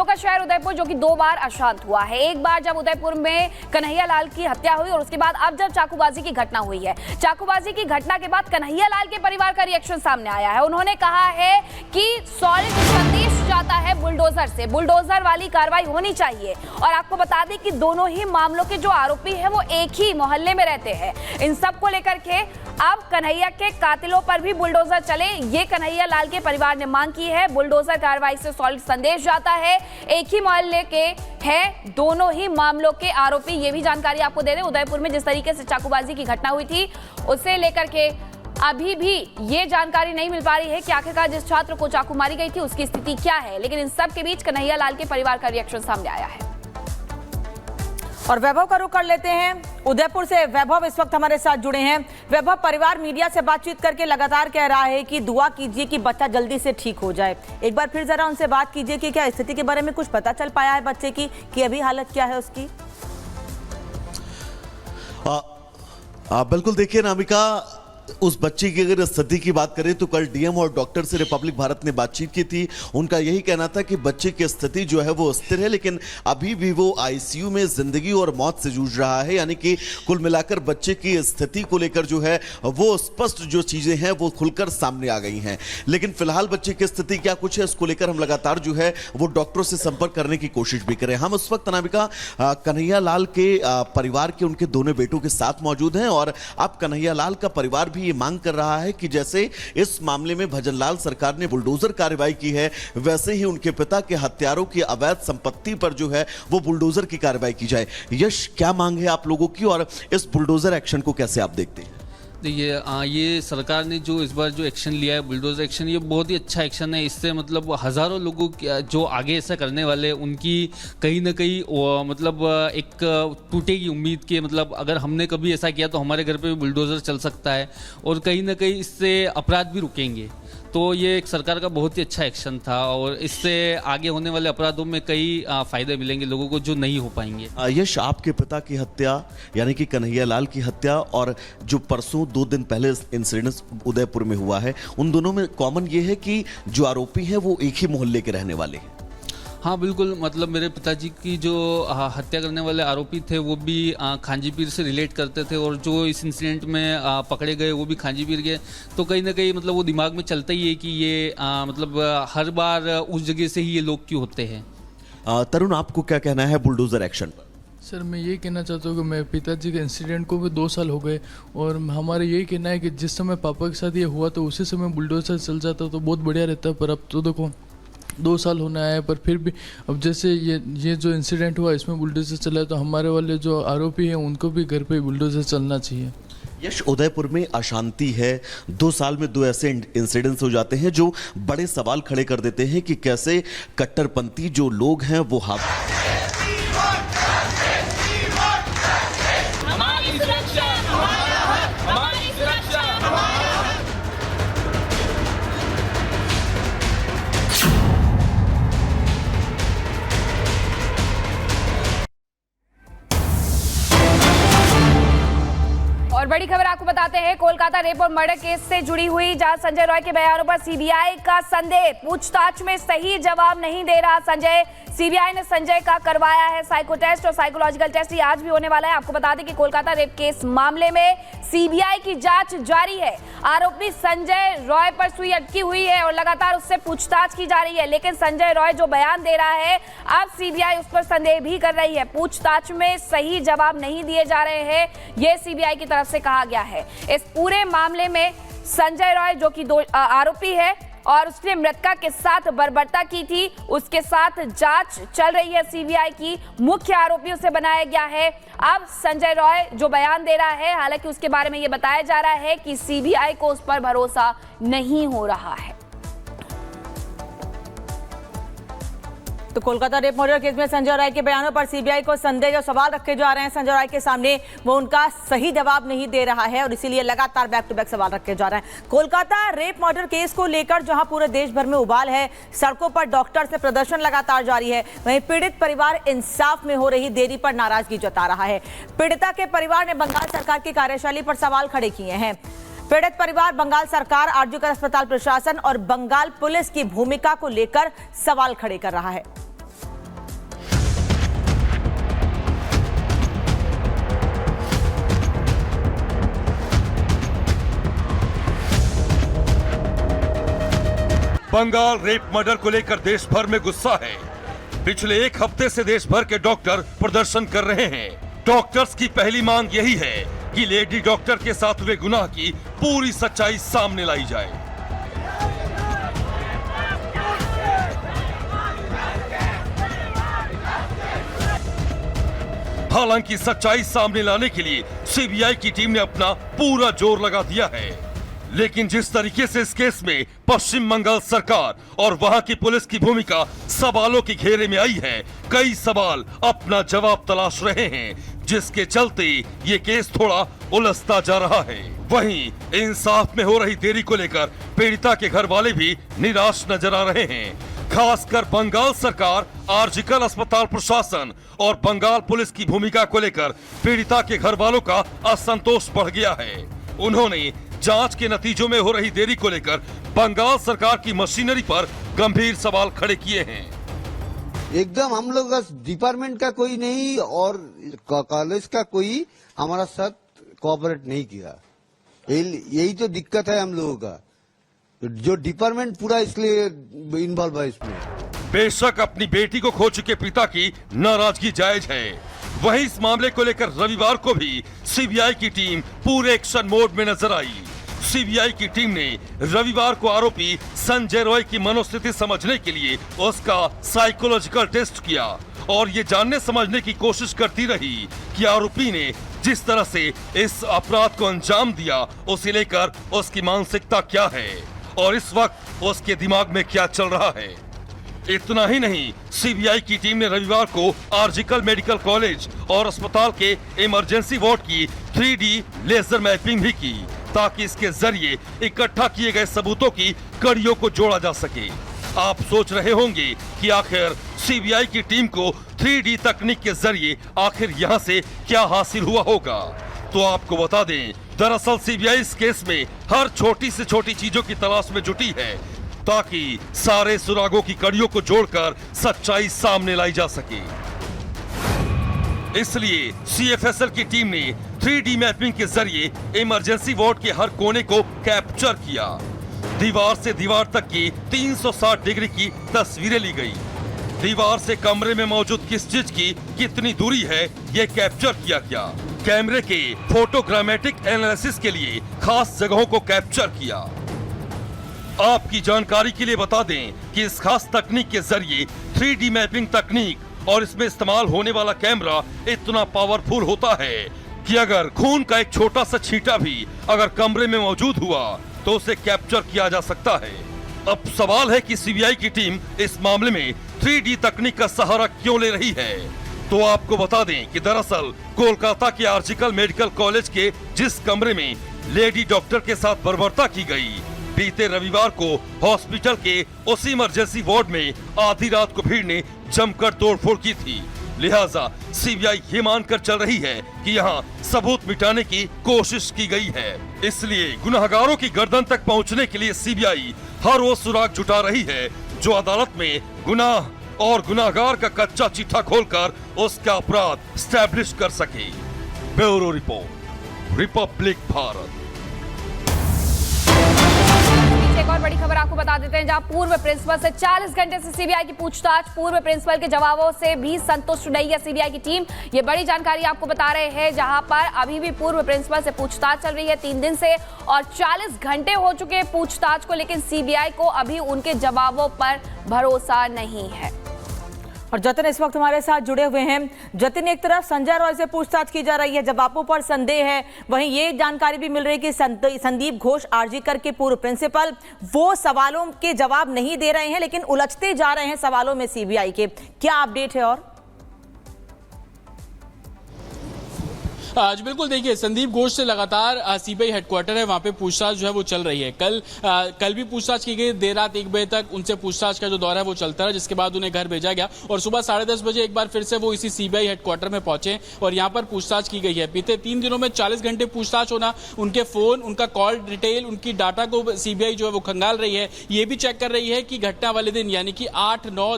दिलों का शहर उदयपुर जो कि 2 बार अशांत हुआ है। एक बार जब उदयपुर में कन्हैया लाल की हत्या हुई और उसके बाद अब जब चाकूबाजी की घटना हुई है। चाकूबाजी की घटना के बाद कन्हैया लाल के परिवार का रिएक्शन सामने आया है। उन्होंने कहा है कि सॉलिड संदेश जाता है बुलडोजर से, बुलडोजर वाली कार्रवाई होनी चाहिए। और आपको बता दें कि दोनों ही मामलों के जो आरोपी हैं वो एक ही मोहल्ले में रहते हैं। इन सब को लेकर के अब कन्हैया के कातिलों पर भी बुलडोजर चले, ये कन्हैया लाल के परिवार ने मांग की है। बुलडोजर कार्रवाई से सॉलिड संदेश जाता है, एक ही मोहल्ले के हैं दोनों ही मामलों के आरोपी। ये भी जानकारी आपको दे दें, उदयपुर में जिस तरीके से चाकूबाजी की घटना हुई थी उससे लेकर के अभी भी ये जानकारी नहीं मिल पा रही है कि आखिरकार जिस छात्र को चाकू मारी गई थी उसकी स्थिति क्या है। लेकिन इन सब के बीच कन्हैया लाल के परिवार का रिएक्शन सामने आया है। और वैभव का रुख कर लेते हैं उदयपुर से। वैभव इस वक्त हमारे साथ जुड़े हैं। वैभव, परिवार मीडिया से बातचीत करके लगातार कह रहा है कि दुआ कीजिए कि बच्चा जल्दी से ठीक हो जाए। एक बार फिर जरा उनसे बात कीजिए कि क्या स्थिति के बारे में कुछ पता चल पाया है बच्चे की, कि अभी हालत क्या है उसकी? बिल्कुल, देखिए नामिका, उस बच्चे की अगर स्थिति की बात करें तो कल डीएम और डॉक्टर से रिपब्लिक भारत ने बातचीत की थी। उनका यही कहना था कि बच्चे की स्थिति जो है वो स्थिर है, लेकिन अभी भी वो आईसीयू में जिंदगी और मौत से जूझ रहा है। यानी कि कुल मिलाकर बच्चे की स्थिति को लेकर जो है वो स्पष्ट जो चीजें हैं वो खुलकर सामने आ गई हैं। लेकिन फिलहाल बच्चे की स्थिति क्या कुछ है, इसको लेकर हम लगातार जो है वो डॉक्टरों से संपर्क करने की कोशिश भी करें। हम उस वक्त अनामिका कन्हैया लाल के परिवार के उनके दोनों बेटों के साथ मौजूद हैं और अब कन्हैया लाल का परिवार भी ये मांग कर रहा है कि जैसे इस मामले में भजनलाल सरकार ने बुलडोजर कार्रवाई की है, वैसे ही उनके पिता के हत्यारों की अवैध संपत्ति पर जो है वो बुलडोजर की कार्रवाई की जाए। यश, क्या मांग है आप लोगों की और इस बुलडोजर एक्शन को कैसे आप देखते हैं? देखिए, ये सरकार ने जो इस बार जो एक्शन लिया है, बुलडोजर एक्शन, ये बहुत ही अच्छा एक्शन है। इससे मतलब हज़ारों लोगों जो आगे ऐसा करने वाले उनकी कहीं ना कहीं मतलब एक टूटेगी उम्मीद के, मतलब अगर हमने कभी ऐसा किया तो हमारे घर पे भी बुलडोजर चल सकता है और कहीं ना कहीं इससे अपराध भी रुकेंगे। तो ये एक सरकार का बहुत ही अच्छा एक्शन था और इससे आगे होने वाले अपराधों में कई फायदे मिलेंगे लोगों को जो नहीं हो पाएंगे। यश, आपके पिता की हत्या यानी कि कन्हैया लाल की हत्या और जो परसों 2 दिन पहले इंसिडेंट उदयपुर में हुआ है, उन दोनों में कॉमन ये है कि जो आरोपी हैं वो एक ही मोहल्ले के रहने वाले हैं। हाँ बिल्कुल, मतलब मेरे पिताजी की जो हत्या करने वाले आरोपी थे वो भी खांजीपीर से रिलेट करते थे और जो इस इंसिडेंट में पकड़े गए वो भी खांजीपीर के। तो कहीं ना कहीं मतलब वो दिमाग में चलता ही है कि ये मतलब हर बार उस जगह से ही ये लोग क्यों होते हैं। तरुण, आपको क्या कहना है बुलडोजर एक्शन पर? सर, मैं ये कहना चाहता हूँ कि मेरे पिताजी के इंसिडेंट को भी 2 साल हो गए और हमारा यही कहना है कि जिस समय पापा के साथ ये हुआ तो उसी समय बुलडोजर चल जाता तो बहुत बढ़िया रहता। पर अब तो देखो 2 साल होने आया, पर फिर भी अब जैसे ये जो इंसिडेंट हुआ इसमें बुलडोजर चला है तो हमारे वाले जो आरोपी हैं उनको भी घर पे बुलडोजर चलना चाहिए। यश, उदयपुर में अशांति है, 2 साल में 2 ऐसे इंसिडेंट्स हो जाते हैं जो बड़े सवाल खड़े कर देते हैं कि कैसे कट्टरपंथी जो लोग हैं वो और बड़ी खबर आपको बताते हैं, कोलकाता रेप और मर्डर केस से जुड़ी हुई जहां संजय रॉय के बयानों पर सीबीआई का संदेह, पूछताछ में सही जवाब नहीं दे रहा संजय। सीबीआई ने संजय का करवाया है साइको टेस्ट और साइकोलॉजिकल टेस्ट, ये आज भी होने वाला है। आपको बता दें कि कोलकाता रेप केस मामले में सीबीआई की जांच जारी है। आरोपी संजय रॉय पर सुई अटकी हुई है और लगातार उससे पूछताछ की जा रही है। लेकिन संजय रॉय जो बयान दे रहा है, अब सीबीआई उस पर संदेह भी कर रही है। पूछताछ में सही जवाब नहीं दिए जा रहे हैं, यह सीबीआई की तरफ से कहा गया है। इस पूरे मामले में संजय रॉय जो कि आरोपी है और उसने मृतका के साथ बर्बरता की थी, उसके साथ जांच चल रही है सीबीआई की। मुख्य आरोपी उसे बनाया गया है। अब संजय रॉय जो बयान दे रहा है, हालांकि उसके बारे में यह बताया जा रहा है कि सीबीआई को उस पर भरोसा नहीं हो रहा है। तो कोलकाता रेप मर्डर केस में संजय राय के बयानों पर सीबीआई को संदेह जो सवाल रखे जा रहे हैं संजय राय के सामने, वो उनका सही जवाब नहीं दे रहा है और इसीलिए लगातार बैक टू बैक सवाल रखे जा रहे हैं। कोलकाता रेप मर्डर केस को लेकर जहां पूरे देश भर में उबाल है, सड़कों पर डॉक्टर से प्रदर्शन लगातार जारी है, वहीं पीड़ित परिवार इंसाफ में हो रही देरी पर नाराजगी जता रहा है। पीड़िता के परिवार ने बंगाल सरकार की कार्यशैली पर सवाल खड़े किए हैं। पीड़ित परिवार बंगाल सरकार, आरजीकर अस्पताल प्रशासन और बंगाल पुलिस की भूमिका को लेकर सवाल खड़े कर रहा है। बंगाल रेप मर्डर को लेकर देश भर में गुस्सा है। पिछले एक हफ्ते से देश भर के डॉक्टर प्रदर्शन कर रहे हैं। डॉक्टर्स की पहली मांग यही है कि लेडी डॉक्टर के साथ हुए गुनाह की पूरी सच्चाई सामने लाई जाए। हालांकि सच्चाई सामने लाने के लिए सीबीआई की टीम ने अपना पूरा जोर लगा दिया है, लेकिन जिस तरीके से इस केस में पश्चिम बंगाल सरकार और वहां की पुलिस की भूमिका सवालों के घेरे में आई है, कई सवाल अपना जवाब तलाश रहे हैं, जिसके चलते ये केस थोड़ा उलझता जा रहा है। वहीं इंसाफ में हो रही देरी को लेकर पीड़िता के घर वाले भी निराश नजर आ रहे हैं। खासकर बंगाल सरकार, आरजीकर अस्पताल प्रशासन और बंगाल पुलिस की भूमिका को लेकर पीड़िता के घर वालों का असंतोष बढ़ गया है। उन्होंने जांच के नतीजों में हो रही देरी को लेकर बंगाल सरकार की मशीनरी पर गंभीर सवाल खड़े किए हैं। एकदम हम लोग का डिपार्टमेंट का कोई नहीं और कॉलेज का कोई हमारा साथ कोऑपरेट नहीं किया। यही तो दिक्कत है हम लोगों का, जो डिपार्टमेंट पूरा इसलिए इन्वॉल्व है इसमें। बेशक अपनी बेटी को खो चुके पिता की नाराजगी जायज है, वहीं इस मामले को लेकर रविवार को भी सीबीआई की टीम पूरे एक्शन मोड में नजर आई। सीबीआई की टीम ने रविवार को आरोपी संजय रॉय की मनोस्थिति समझने के लिए उसका साइकोलॉजिकल टेस्ट किया और ये जानने समझने की कोशिश करती रही कि आरोपी ने जिस तरह से इस अपराध को अंजाम दिया, उसे लेकर उसकी मानसिकता क्या है और इस वक्त उसके दिमाग में क्या चल रहा है। इतना ही नहीं, सीबीआई की टीम ने रविवार को आरजीकर मेडिकल कॉलेज और अस्पताल के इमरजेंसी वार्ड की 3D लेजर मैपिंग भी की, ताकि इसके जरिए इकट्ठा किए गए सबूतों की कड़ियों को जोड़ा जा सके। आप सोच रहे होंगे कि आखिर सीबीआई की टीम को 3D तकनीक के जरिए आखिर यहाँ से क्या हासिल हुआ होगा। तो आपको बता दें, दरअसल सीबीआई इस केस में हर छोटी से छोटी चीजों की तलाश में जुटी है, ताकि सारे सुरागों की कड़ियों को जोड़कर सच्चाई सामने लाई जा सके। इसलिए सीएफएसएल की टीम ने 3D मैपिंग के जरिए इमरजेंसी वार्ड के हर कोने को कैप्चर किया। दीवार से दीवार तक की 360 डिग्री की तस्वीरें ली गई। दीवार से कमरे में मौजूद किस चीज की कितनी दूरी है, ये कैप्चर किया गया। कैमरे के फोटोग्रामेटिक एनालिसिस के लिए खास जगहों को कैप्चर किया। आपकी जानकारी के लिए बता दें कि इस खास तकनीक के जरिए 3D मैपिंग तकनीक और इसमें इस्तेमाल होने वाला कैमरा इतना पावरफुल होता है कि अगर खून का एक छोटा सा छींटा भी अगर कमरे में मौजूद हुआ तो उसे कैप्चर किया जा सकता है। अब सवाल है कि सीबीआई की टीम इस मामले में 3D तकनीक का सहारा क्यों ले रही है। तो आपको बता दें कि दरअसल कोलकाता के आरजीकर मेडिकल कॉलेज के जिस कमरे में लेडी डॉक्टर के साथ बर्बरता की गई, बीते रविवार को हॉस्पिटल के उसी इमरजेंसी वार्ड में आधी रात को भीड़ ने जमकर तोड़फोड़ की थी। लिहाजा सीबीआई ये मानकर चल रही है कि यहाँ सबूत मिटाने की कोशिश की गई है। इसलिए गुनाहगारों की गर्दन तक पहुँचने के लिए सीबीआई हर वो सुराग जुटा रही है जो अदालत में गुनाह और गुनाहगार का कच्चा चिट्ठा खोलकर उसका अपराध स्टैब्लिश कर सके। Bureau report, Republic Bharat. एक और बड़ी खबर आपको बता देते हैं, जहां पूर्व प्रिंसिपल से 40 घंटे से सीबीआई की पूछताछ, पूर्व प्रिंसिपल के जवाबों से भी संतुष्ट नहीं है सीबीआई की टीम। ये बड़ी जानकारी आपको बता रहे हैं, जहां पर अभी भी पूर्व प्रिंसिपल से पूछताछ चल रही है 3 दिन से और 40 घंटे हो चुके हैं पूछताछ को, लेकिन सीबीआई को अभी उनके जवाबों पर भरोसा नहीं है। और जतिन इस वक्त हमारे साथ जुड़े हुए हैं। जतिन, एक तरफ संजय रॉय से पूछताछ की जा रही है, जवाबों पर संदेह है, वहीं ये जानकारी भी मिल रही है कि संदीप घोष आरजीकर के पूर्व प्रिंसिपल वो सवालों के जवाब नहीं दे रहे हैं, लेकिन उलझते जा रहे हैं सवालों में सीबीआई के। क्या अपडेट है? और जी बिल्कुल, देखिए संदीप घोष से लगातार सीबीआई हेडक्वार्टर है, वहां पे पूछताछ जो है वो चल रही है। कल भी पूछताछ की गई, देर रात 1 बजे तक उनसे पूछताछ का जो दौर है वो चलता रहा, जिसके बाद उन्हें घर भेजा गया और सुबह 10:30 बजे एक बार फिर से वो इसी सीबीआई हेडक्वार्टर में पहुंचे और यहाँ पर पूछताछ की गई है। बीते 3 दिनों में 40 घंटे पूछताछ होना, उनके फोन, उनका कॉल डिटेल, उनकी डाटा को सीबीआई जो है वो खंगाल रही है। ये भी चेक कर रही है कि घटना वाले दिन यानी कि 8, 9,